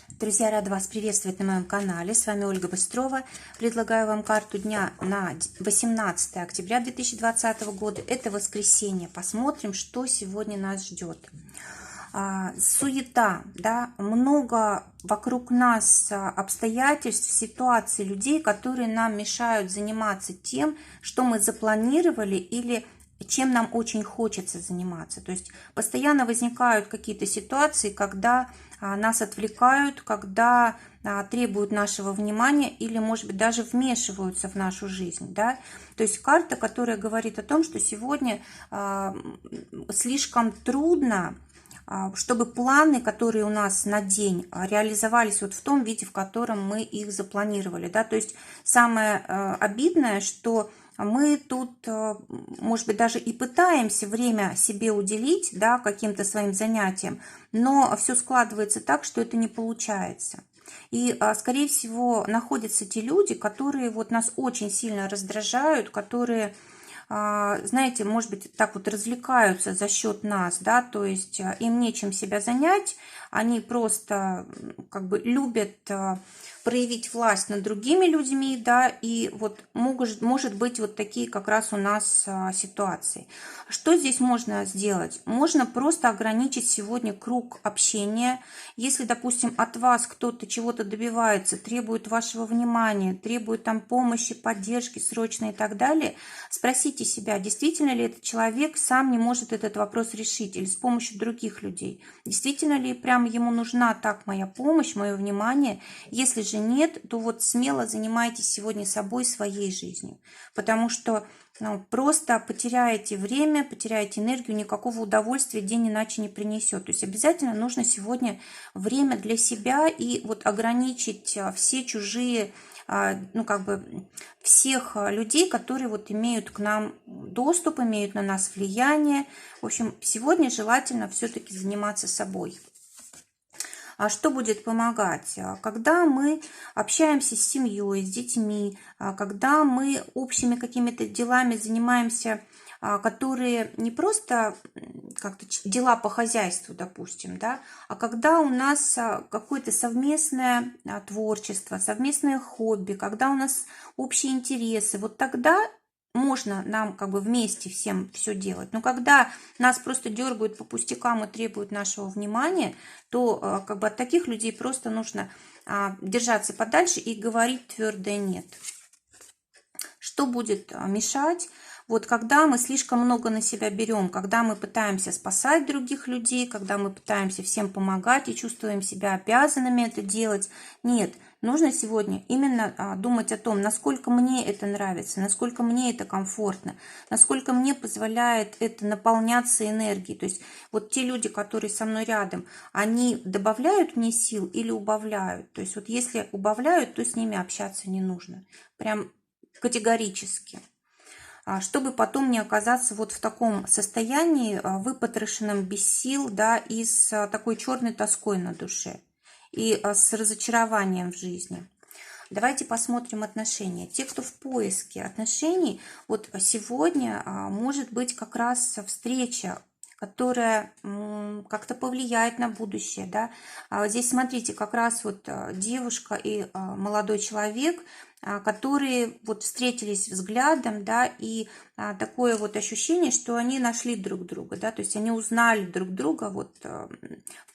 Друзья, рада вас приветствовать на моем канале. С вами Ольга Быстрова. Предлагаю вам карту дня на 18 октября 2020 года. Это воскресенье. Посмотрим, что сегодня нас ждет. Суета, да, много вокруг нас обстоятельств, ситуаций, людей, которые нам мешают заниматься тем, что мы запланировали или чем нам очень хочется заниматься. То есть постоянно возникают какие-то ситуации, когда нас отвлекают, когда требуют нашего внимания или, может быть, даже вмешиваются в нашу жизнь. Да? То есть карта, которая говорит о том, что сегодня слишком трудно, чтобы планы, которые у нас на день, реализовались вот в том виде, в котором мы их запланировали. Да? То есть самое обидное, что мы тут, может быть, даже и пытаемся время себе уделить, да, каким-то своим занятиям, но все складывается так, что это не получается. И, скорее всего, находятся те люди, которые вот нас очень сильно раздражают, которые, знаете, может быть, так вот развлекаются за счет нас, да, то есть им нечем себя занять, они просто как бы любят проявить власть над другими людьми, да, и вот может быть вот такие как раз у нас ситуации. Что здесь можно сделать? Можно просто ограничить сегодня круг общения. Если, допустим, от вас кто-то чего-то добивается, требует вашего внимания, требует там помощи, поддержки срочной и так далее, спросите себя, действительно ли этот человек сам не может этот вопрос решить или с помощью других людей. Действительно ли прям ему нужна так моя помощь, мое внимание? Если же нет, то вот смело занимайтесь сегодня собой, своей жизнью, потому что просто потеряете время, потеряете энергию, никакого удовольствия день иначе не принесет. То есть обязательно нужно сегодня время для себя и вот ограничить все чужие, всех людей, которые вот имеют к нам доступ, имеют на нас влияние. В общем, сегодня желательно все-таки заниматься собой. А что будет помогать? Когда мы общаемся с семьей, с детьми, когда мы общими какими-то делами занимаемся, которые не просто как-то дела по хозяйству, допустим, да, а когда у нас какое-то совместное творчество, совместное хобби, когда у нас общие интересы, вот тогда можно нам как бы вместе всем все делать. Но когда нас просто дергают по пустякам и требуют нашего внимания, то как бы от таких людей просто нужно держаться подальше и говорить твердое «нет». Что будет мешать? Вот когда мы слишком много на себя берем, когда мы пытаемся спасать других людей, когда мы пытаемся всем помогать и чувствуем себя обязанными это делать. Нет, нужно сегодня именно думать о том, насколько мне это нравится, насколько мне это комфортно, насколько мне позволяет это наполняться энергией. То есть вот те люди, которые со мной рядом, они добавляют мне сил или убавляют. То есть вот если убавляют, то с ними общаться не нужно. Прям категорически. Чтобы потом не оказаться вот в таком состоянии, выпотрошенном, без сил, да, и с такой черной тоской на душе, и с разочарованием в жизни. Давайте посмотрим отношения. Те, кто в поиске отношений, вот сегодня может быть как раз встреча, которая как-то повлияет на будущее. Да? Здесь, смотрите, как раз вот девушка и молодой человек, которые вот встретились взглядом, да, и такое вот ощущение, что они нашли друг друга, да, то есть они узнали друг друга, вот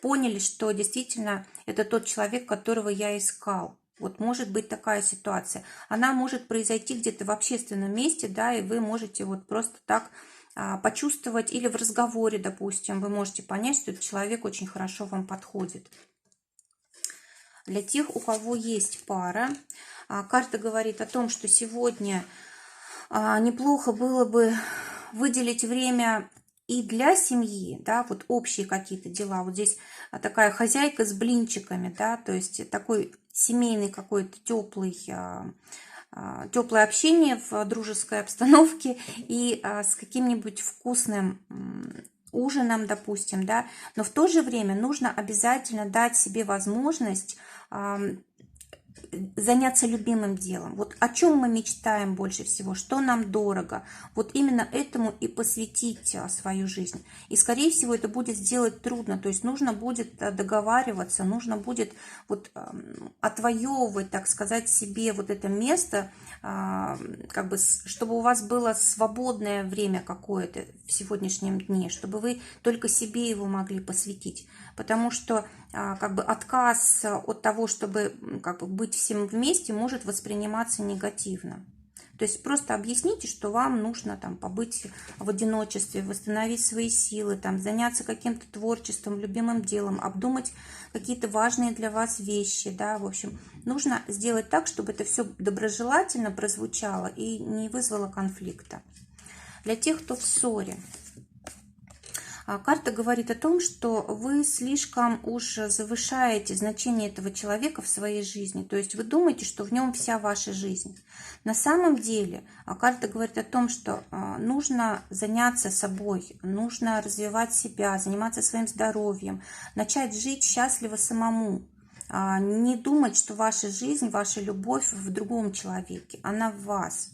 поняли, что действительно это тот человек, которого я искал. Вот может быть такая ситуация. Она может произойти где-то в общественном месте, да, и вы можете вот просто так почувствовать, или в разговоре, допустим, вы можете понять, что этот человек очень хорошо вам подходит. Для тех, у кого есть пара, карта говорит о том, что сегодня неплохо было бы выделить время и для семьи, да, вот общие какие-то дела. Вот здесь такая хозяйка с блинчиками, да, то есть такой семейный какой-то теплое общение в дружеской обстановке и с каким-нибудь вкусным ужином, допустим, да, но в то же время нужно обязательно дать себе возможность заняться любимым делом. Вот о чем мы мечтаем больше всего, что нам дорого. Вот именно этому и посвятить свою жизнь. И, скорее всего, это будет сделать трудно. То есть нужно будет договариваться, нужно будет вот отвоевывать, так сказать, себе вот это место, как бы, чтобы у вас было свободное время какое-то в сегодняшнем дне, чтобы вы только себе его могли посвятить. Потому что как бы отказ от того, чтобы как бы быть всем вместе, может восприниматься негативно. То есть просто объясните, что вам нужно там побыть в одиночестве, восстановить свои силы, там, заняться каким-то творчеством, любимым делом, обдумать какие-то важные для вас вещи. Да? В общем, нужно сделать так, чтобы это все доброжелательно прозвучало и не вызвало конфликта. Для тех, кто в ссоре. Карта говорит о том, что вы слишком уж завышаете значение этого человека в своей жизни. То есть вы думаете, что в нем вся ваша жизнь. На самом деле карта говорит о том, что нужно заняться собой, нужно развивать себя, заниматься своим здоровьем, начать жить счастливо самому. Не думать, что ваша жизнь, ваша любовь в другом человеке, она в вас.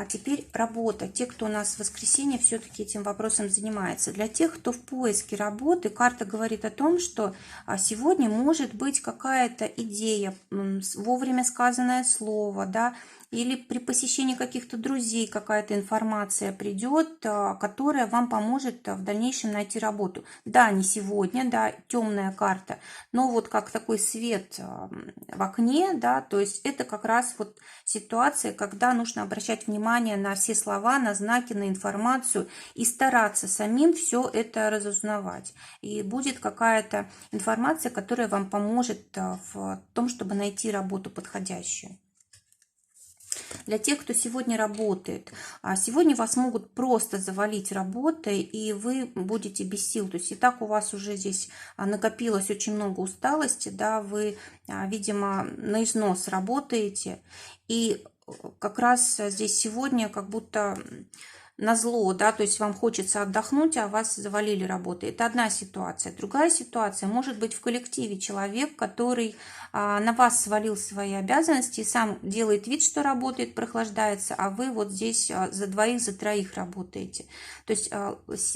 Теперь работа. Те, кто у нас в воскресенье все-таки этим вопросом занимается. Для тех, кто в поиске работы, карта говорит о том, что сегодня может быть какая-то идея, вовремя сказанное слово, да, или при посещении каких-то друзей какая-то информация придет, которая вам поможет в дальнейшем найти работу. Да, не сегодня, да, темная карта, но вот как такой свет в окне, да, то есть это как раз вот ситуация, когда нужно обращать внимание на все слова, на знаки, на информацию и стараться самим все это разузнавать. И будет какая-то информация, которая вам поможет в том, чтобы найти работу подходящую. Для тех, кто сегодня работает, сегодня вас могут просто завалить работой, и вы будете без сил. То есть и так у вас уже здесь накопилось очень много усталости, да, вы, видимо, на износ работаете, и как раз здесь сегодня как будто назло, да, то есть вам хочется отдохнуть, а вас завалили работой. Это одна ситуация. Другая ситуация может быть в коллективе человек, который на вас свалил свои обязанности и сам делает вид, что работает, прохлаждается, а вы вот здесь за двоих, за троих работаете. То есть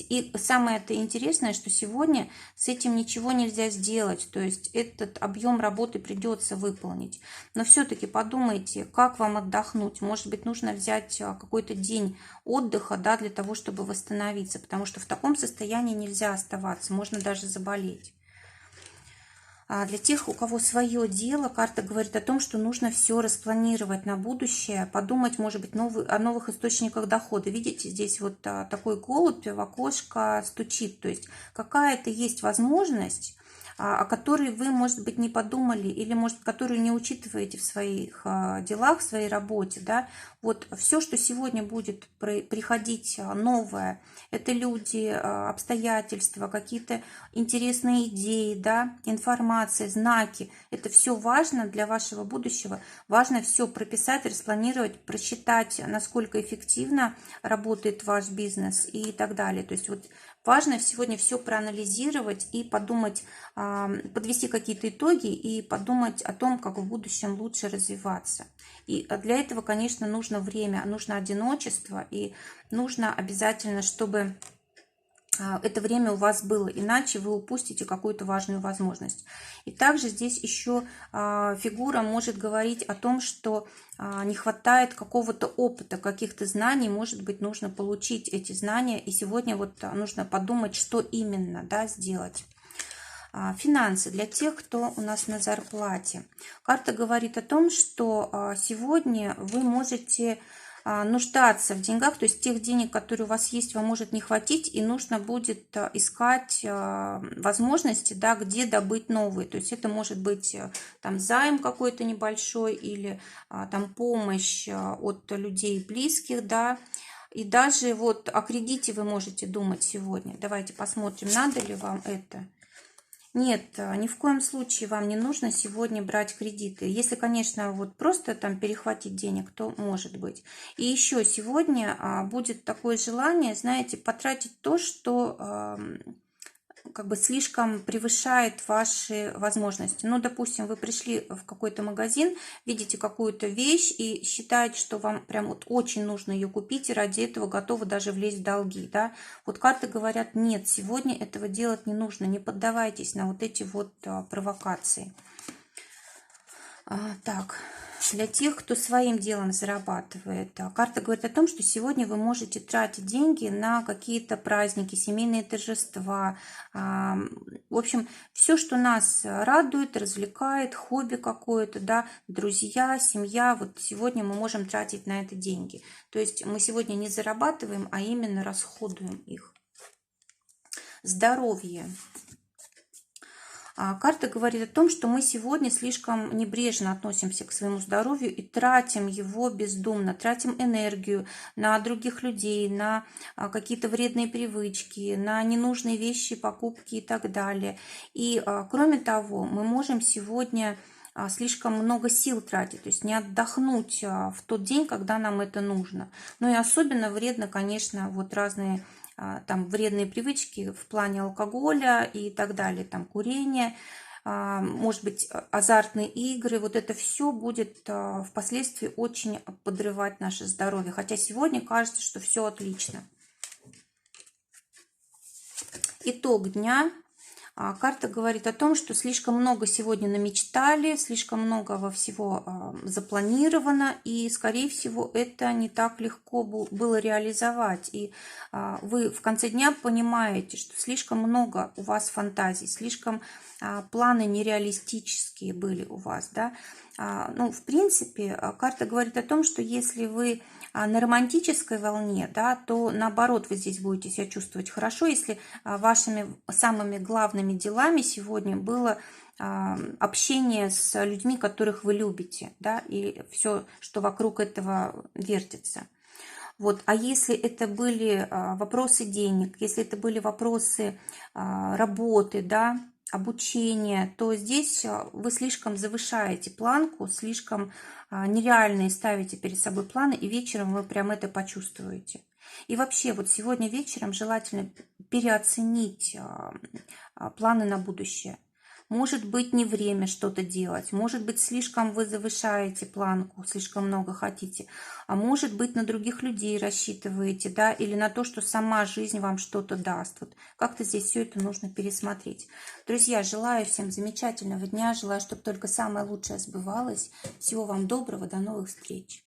и самое это интересное, что сегодня с этим ничего нельзя сделать, то есть этот объем работы придется выполнить. Но все-таки подумайте, как вам отдохнуть. Может быть, нужно взять какой-то день отдыха, да, для того, чтобы восстановиться, потому что в таком состоянии нельзя оставаться, можно даже заболеть. Для тех, у кого свое дело, карта говорит о том, что нужно все распланировать на будущее, подумать, может быть, о новых источниках дохода. Видите, здесь вот такой голубь в окошко стучит, то есть какая-то есть возможность, о которой вы, может быть, не подумали или, может, которую не учитываете в своих делах, в своей работе, да, вот все, что сегодня будет приходить новое, это люди, обстоятельства, какие-то интересные идеи, да, информация, знаки, это все важно для вашего будущего, важно все прописать, распланировать, просчитать, насколько эффективно работает ваш бизнес и так далее, то есть вот важно сегодня все проанализировать и подумать, подвести какие-то итоги и подумать о том, как в будущем лучше развиваться. И для этого, конечно, нужно время, нужно одиночество, и нужно обязательно, чтобы это время у вас было, иначе вы упустите какую-то важную возможность. И также здесь еще фигура может говорить о том, что не хватает какого-то опыта, каких-то знаний, может быть, нужно получить эти знания, и сегодня вот нужно подумать, что именно, да, сделать. Финансы для тех, кто у нас на зарплате. Карта говорит о том, что сегодня вы можете нуждаться в деньгах, то есть тех денег, которые у вас есть, вам может не хватить, и нужно будет искать возможности, да, где добыть новые. То есть это может быть там займ какой-то небольшой или там помощь от людей близких, да. И даже вот о кредите вы можете думать сегодня. Давайте посмотрим, надо ли вам это. Нет, ни в коем случае вам не нужно сегодня брать кредиты. Если, конечно, вот просто там перехватить денег, то может быть. И еще сегодня будет такое желание, знаете, потратить то, что как бы слишком превышает ваши возможности. Ну, допустим, вы пришли в какой-то магазин, видите какую-то вещь и считаете, что вам прям вот очень нужно ее купить, и ради этого готовы даже влезть в долги, да. Вот карты говорят: нет, сегодня этого делать не нужно, не поддавайтесь на вот эти вот провокации. Так, для тех, кто своим делом зарабатывает, карта говорит о том, что сегодня вы можете тратить деньги на какие-то праздники, семейные торжества. В общем, все, что нас радует, развлекает, хобби какое-то, да, друзья, семья. Вот сегодня мы можем тратить на это деньги. То есть мы сегодня не зарабатываем, а именно расходуем их. Здоровье. Карта говорит о том, что мы сегодня слишком небрежно относимся к своему здоровью и тратим его бездумно, тратим энергию на других людей, на какие-то вредные привычки, на ненужные вещи, покупки и так далее. И кроме того, мы можем сегодня слишком много сил тратить, то есть не отдохнуть в тот день, когда нам это нужно. Ну и особенно вредно, конечно, вот разные там вредные привычки в плане алкоголя и так далее, там курение, может быть, азартные игры, вот это все будет впоследствии очень подрывать наше здоровье, хотя сегодня кажется, что все отлично. Итог дня. Карта говорит о том, что слишком много сегодня намечтали, слишком много во всего запланировано, и, скорее всего, это не так легко было реализовать. И вы в конце дня понимаете, что слишком много у вас фантазий, слишком планы нереалистические были у вас, да. Ну, в принципе, карта говорит о том, что если вы на романтической волне, да, то наоборот вы здесь будете себя чувствовать хорошо, если вашими самыми главными делами сегодня было общение с людьми, которых вы любите, да, и все, что вокруг этого вертится. Вот. А если это были вопросы денег, если это были вопросы работы, да, обучения, то здесь вы слишком завышаете планку, слишком нереальные ставите перед собой планы, и вечером вы прям это почувствуете. И вообще, вот сегодня вечером желательно переоценить планы на будущее. Может быть, не время что-то делать, может быть, слишком вы завышаете планку, слишком много хотите, а может быть, на других людей рассчитываете, да, или на то, что сама жизнь вам что-то даст. Вот как-то здесь все это нужно пересмотреть. Друзья, желаю всем замечательного дня, желаю, чтобы только самое лучшее сбывалось. Всего вам доброго, до новых встреч.